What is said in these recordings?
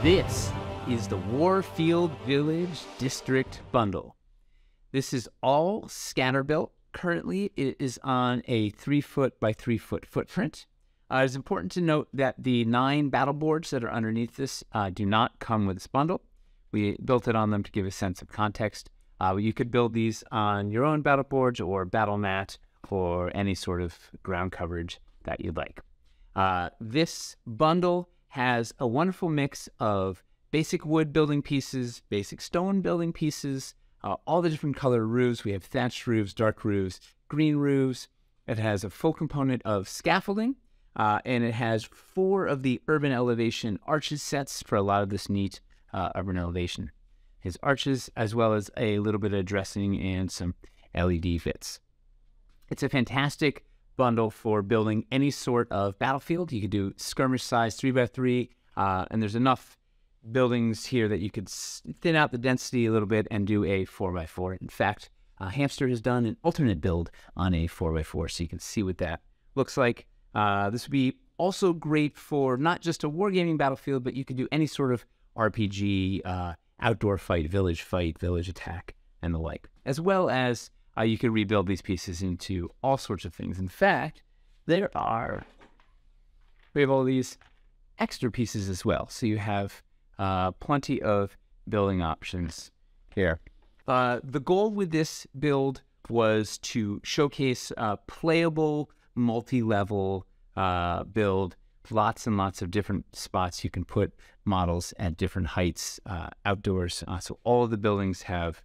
This is the Warfield Village District Bundle. This is all scatterbuilt. Currently, it is on a 3-foot by 3-foot footprint. It's important to note that the 9 battle boards that are underneath this do not come with this bundle. We built it on them to give a sense of context. You could build these on your own battle boards or battle mat or any sort of ground coverage that you'd like. This bundle has a wonderful mix of basic wood building pieces, basic stone building pieces, all the different color roofs. We have thatched roofs, dark roofs, green roofs. It has a full component of scaffolding, and it has 4 of the urban elevation arches sets for a lot of this neat urban elevation. His arches, as well as a little bit of dressing and some LED fits. It's a fantastic bundle for building any sort of battlefield. You could do skirmish size 3x3, and there's enough buildings here that you could thin out the density a little bit and do a 4x4. In fact, Hamster has done an alternate build on a 4x4, so you can see what that looks like. This would be also great for not just a wargaming battlefield, but you could do any sort of RPG, outdoor fight, village attack, and the like, as well as you could rebuild these pieces into all sorts of things. In fact, we have all these extra pieces as well. So you have plenty of building options here. The goal with this build was to showcase a playable, multi-level build. Lots and lots of different spots you can put models at different heights outdoors. So all of the buildings have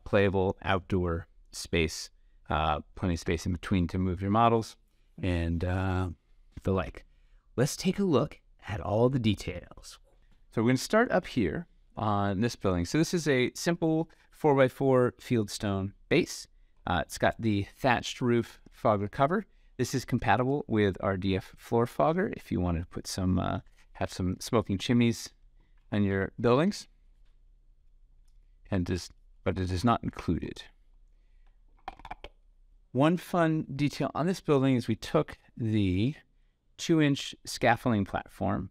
playable outdoor space, plenty of space in between to move your models and the like. Let's take a look at all the details. So we're going to start up here on this building. So this is a simple 4x4 fieldstone base. It's got the thatched roof fogger cover. This is compatible with our DF floor fogger if you want to put some, have some smoking chimneys on your buildings, but it is not included. One fun detail on this building is we took the 2-inch scaffolding platform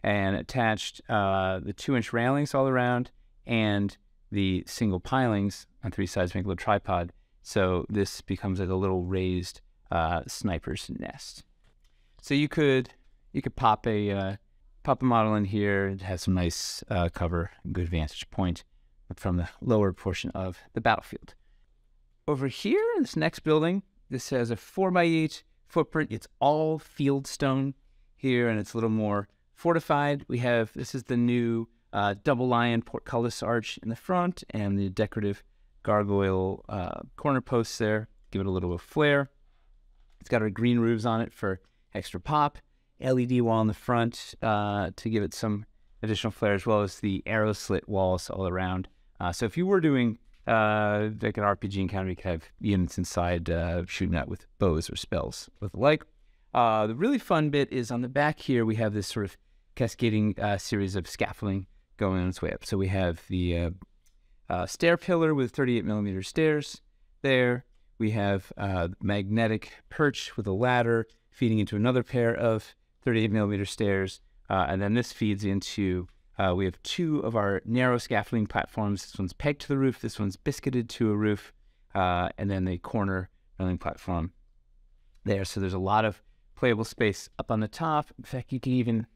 and attached the 2-inch railings all around and the single pilings on 3 sides to make a little tripod. So this becomes like a little raised sniper's nest. So you could pop a model in here. It has some nice cover, good vantage point from the lower portion of the battlefield. Over here in this next building, this has a 4x8 footprint. It's all fieldstone here, and it's a little more fortified. This is the new double lion portcullis arch in the front and the decorative gargoyle corner posts there. Give it a little bit of flair. It's got our green roofs on it for extra pop. LED wall in the front to give it some additional flair, as well as the arrow slit walls all around. So if you were doing like an RPG encounter, you could have units inside shooting at with bows or spells with the like. The really fun bit is on the back here, we have this sort of cascading series of scaffolding going on its way up. So we have the stair pillar with 38mm stairs there. We have magnetic perch with a ladder feeding into another pair of 38mm stairs. And then this feeds into, we have 2 of our narrow scaffolding platforms. This one's pegged to the roof. This one's biscuited to a roof. And then the corner railing platform there. So there's a lot of playable space up on the top. In fact, you can even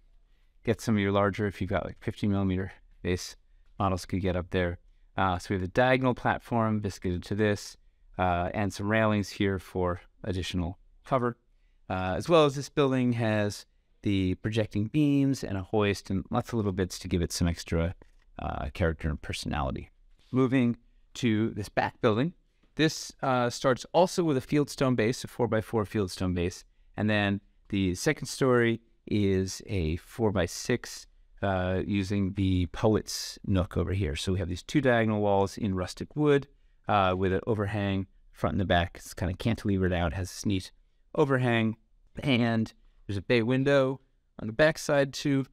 get some of your larger, if you've got like 50mm base models, could get up there. So we have the diagonal platform biscuited to this. And some railings here for additional cover. As well as this building has the projecting beams and a hoist and lots of little bits to give it some extra character and personality. Moving to this back building, this starts also with a fieldstone base, a 4x4 fieldstone base, and then the second story is a 4x6 using the poet's nook over here. So we have these 2 diagonal walls in rustic wood with an overhang front and the back. It's kind of cantilevered out, has this neat overhang, and there's a bay window on the back side to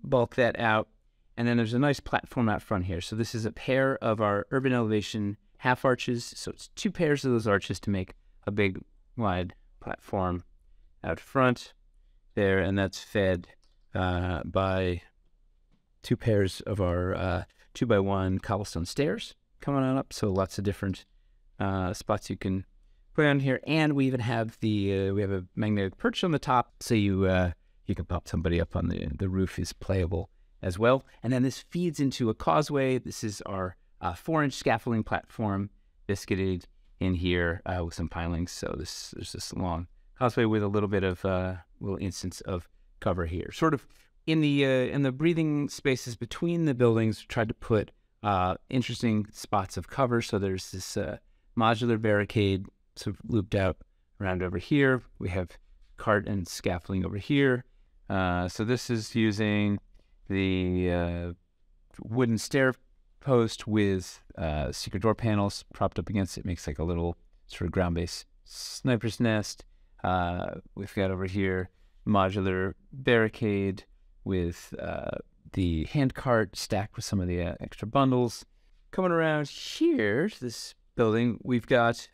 bulk that out. And then there's a nice platform out front here. So this is a pair of our urban elevation half arches. So it's 2 pairs of those arches to make a big wide platform out front there, and that's fed by 2 pairs of our 2x1 cobblestone stairs coming on up. So lots of different spots you can put on here. And we even have we have a magnetic perch on the top, so you can pop somebody up on the roof is playable as well. And then this feeds into a causeway. This is our 4-inch scaffolding platform, biscuited in here with some pilings. So there's this long causeway with a little bit of little instance of cover here. Sort of in the breathing spaces between the buildings, tried to put interesting spots of cover. So there's this modular barricade sort of looped out around over here. We have cart and scaffolding over here. So this is using the wooden stair post with secret door panels propped up against it. Makes like a little sort of ground-based sniper's nest. We've got over here modular barricade with the hand cart stacked with some of the extra bundles. Coming around here to this building, we've got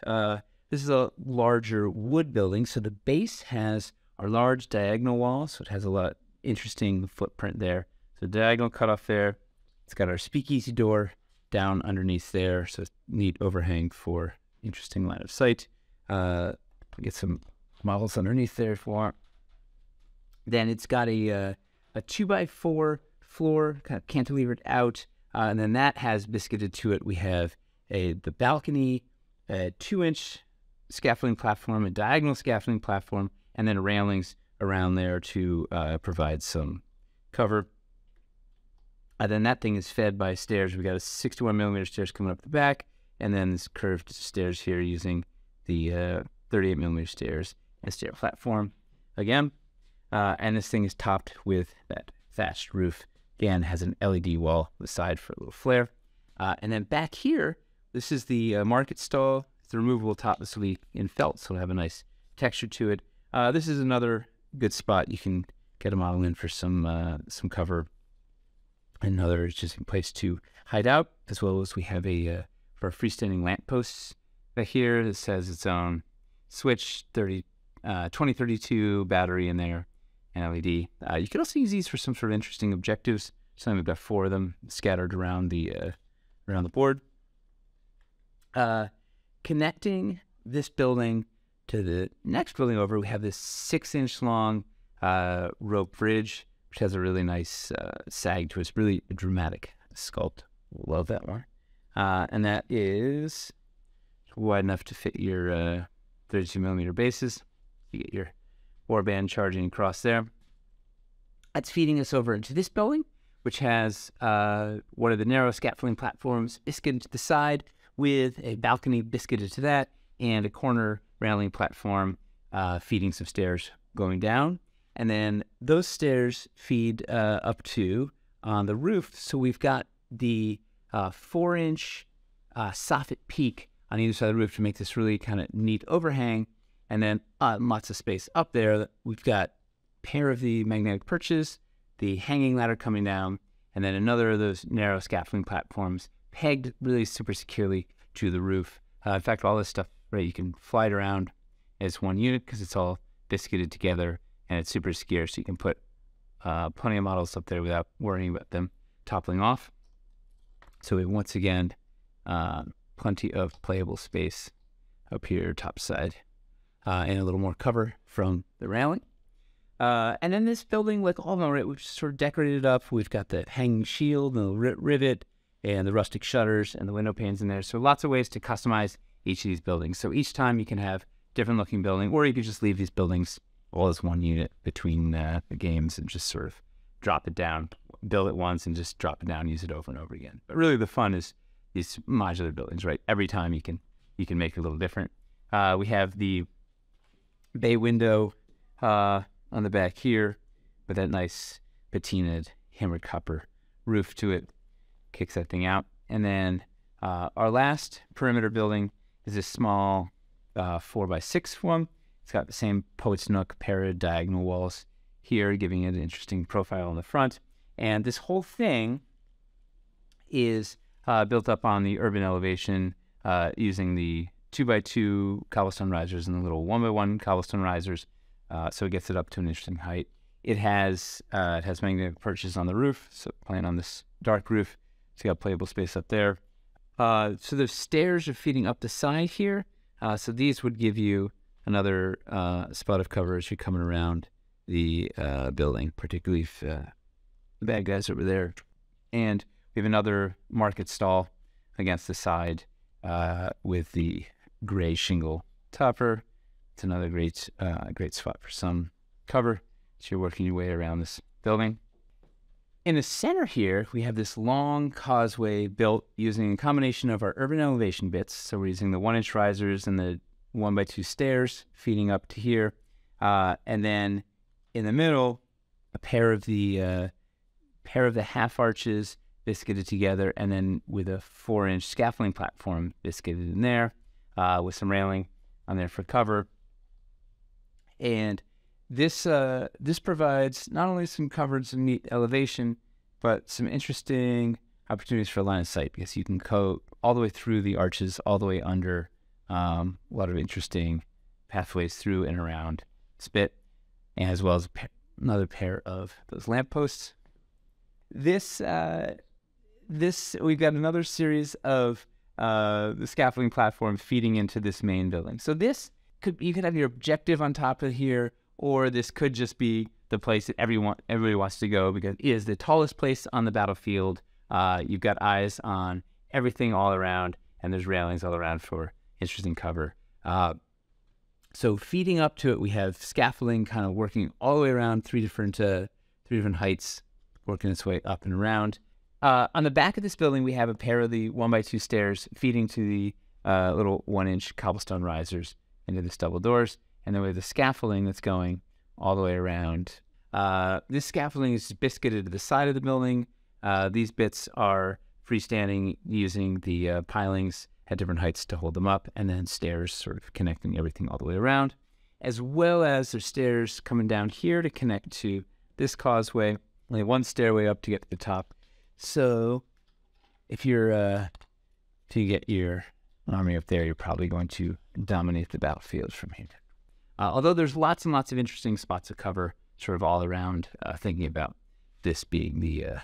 this is a larger wood building. So the base has our large diagonal wall, so it has a lot interesting footprint there. So diagonal cutoff there. It's got our speakeasy door down underneath there, so neat overhang for interesting line of sight. Get some models underneath there if you want. Then it's got a 2x4 floor, kind of cantilevered out, and then that has biscuited to it. We have the balcony, a 2-inch scaffolding platform, a diagonal scaffolding platform, and then railings around there to provide some cover. Then that thing is fed by stairs. We've got a 61mm stairs coming up the back, and then this curved stairs here using the 38mm stairs and stair platform again. And this thing is topped with that thatched roof. Again, has an LED wall on the side for a little flare. And then back here, this is the market stall. It's the removable top. This will be in felt, so it'll have a nice texture to it. This is another good spot. You can get a model in for some cover. Another interesting place to hide out, as well as we have for our freestanding lamp posts back here. This has its own switch, 2032 battery in there, and LED. You could also use these for some sort of interesting objectives. So we've got 4 of them scattered around the board. Connecting this building to the next building over, we have this 6-inch long rope bridge, which has a really nice sag to it. It's really a dramatic sculpt. Love that one. And that is wide enough to fit your 32mm bases. You get your warband charging across there. That's feeding us over into this building, which has one of the narrow scaffolding platforms biscuited to the side with a balcony biscuited to that and a corner railing platform feeding some stairs going down. And then those stairs feed up to on the roof. So we've got the 4-inch soffit peak on either side of the roof to make this really kind of neat overhang. And then lots of space up there. We've got a pair of the magnetic perches, the hanging ladder coming down, and then another of those narrow scaffolding platforms pegged really super securely to the roof. In fact, all this stuff, right, you can fly it around as one unit because it's all biscuited together. And it's super secure, so you can put plenty of models up there without worrying about them toppling off. So we once again, plenty of playable space up here top side, and a little more cover from the railing. And then this building, like all of them, right, we've sort of decorated it up. We've got the hanging shield, and the rivet, and the rustic shutters, and the window panes in there. So lots of ways to customize each of these buildings. So each time you can have different looking building, or you could just leave these buildings all as one unit between the games and just sort of drop it down, build it once and just drop it down, use it over and over again. But really the fun is these modular buildings, right? Every time you can make it a little different. We have the bay window on the back here with that nice patinaed hammered copper roof to it. Kicks that thing out. And then our last perimeter building is this small 4x6 one. It's got the same Poet's Nook parad diagonal walls here, giving it an interesting profile on the front. And this whole thing is built up on the urban elevation using the 2x2 cobblestone risers and the little 1x1 cobblestone risers. So it gets it up to an interesting height it has magnetic perches on the roof, so playing on this dark roof. So you got playable space up there. So the stairs are feeding up the side here. So these would give you another spot of cover as you're coming around the building, particularly if the bad guys are over there. And we have another market stall against the side with the gray shingle topper. It's another great spot for some cover as you're working your way around this building. In the center here, we have this long causeway built using a combination of our urban elevation bits. So we're using the 1-inch risers and the 1x2 stairs feeding up to here. And then in the middle, a pair of the half arches biscuited together, and then with a 4-inch scaffolding platform biscuited in there with some railing on there for cover. And this provides not only some cover and some neat elevation, but some interesting opportunities for line of sight, because you can go all the way through the arches, all the way under. A lot of interesting pathways through and around Spit, as well as another pair of those lampposts. This we've got another series of the scaffolding platform feeding into this main building. So you could have your objective on top of here, or this could just be the place that everybody wants to go, because it is the tallest place on the battlefield. You've got eyes on everything all around, and there's railings all around for interesting cover. So feeding up to it, we have scaffolding kind of working all the way around, three different heights, working its way up and around. On the back of this building, we have a pair of the 1x2 stairs feeding to the little 1-inch cobblestone risers into this double doors. And then we have the scaffolding that's going all the way around. This scaffolding is biscuited to the side of the building. These bits are freestanding using the pilings at different heights to hold them up, and then stairs sort of connecting everything all the way around, as well as there's stairs coming down here to connect to this causeway. Only one stairway up to get to the top. So if you get your army up there, you're probably going to dominate the battlefield from here. Although there's lots and lots of interesting spots of cover sort of all around, thinking about this being the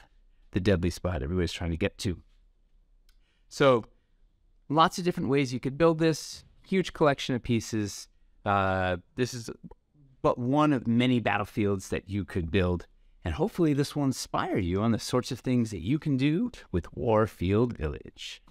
deadly spot everybody's trying to get to. So lots of different ways you could build this. Huge collection of pieces. This is but one of many battlefields that you could build. And hopefully this will inspire you on the sorts of things that you can do with Warfield Village.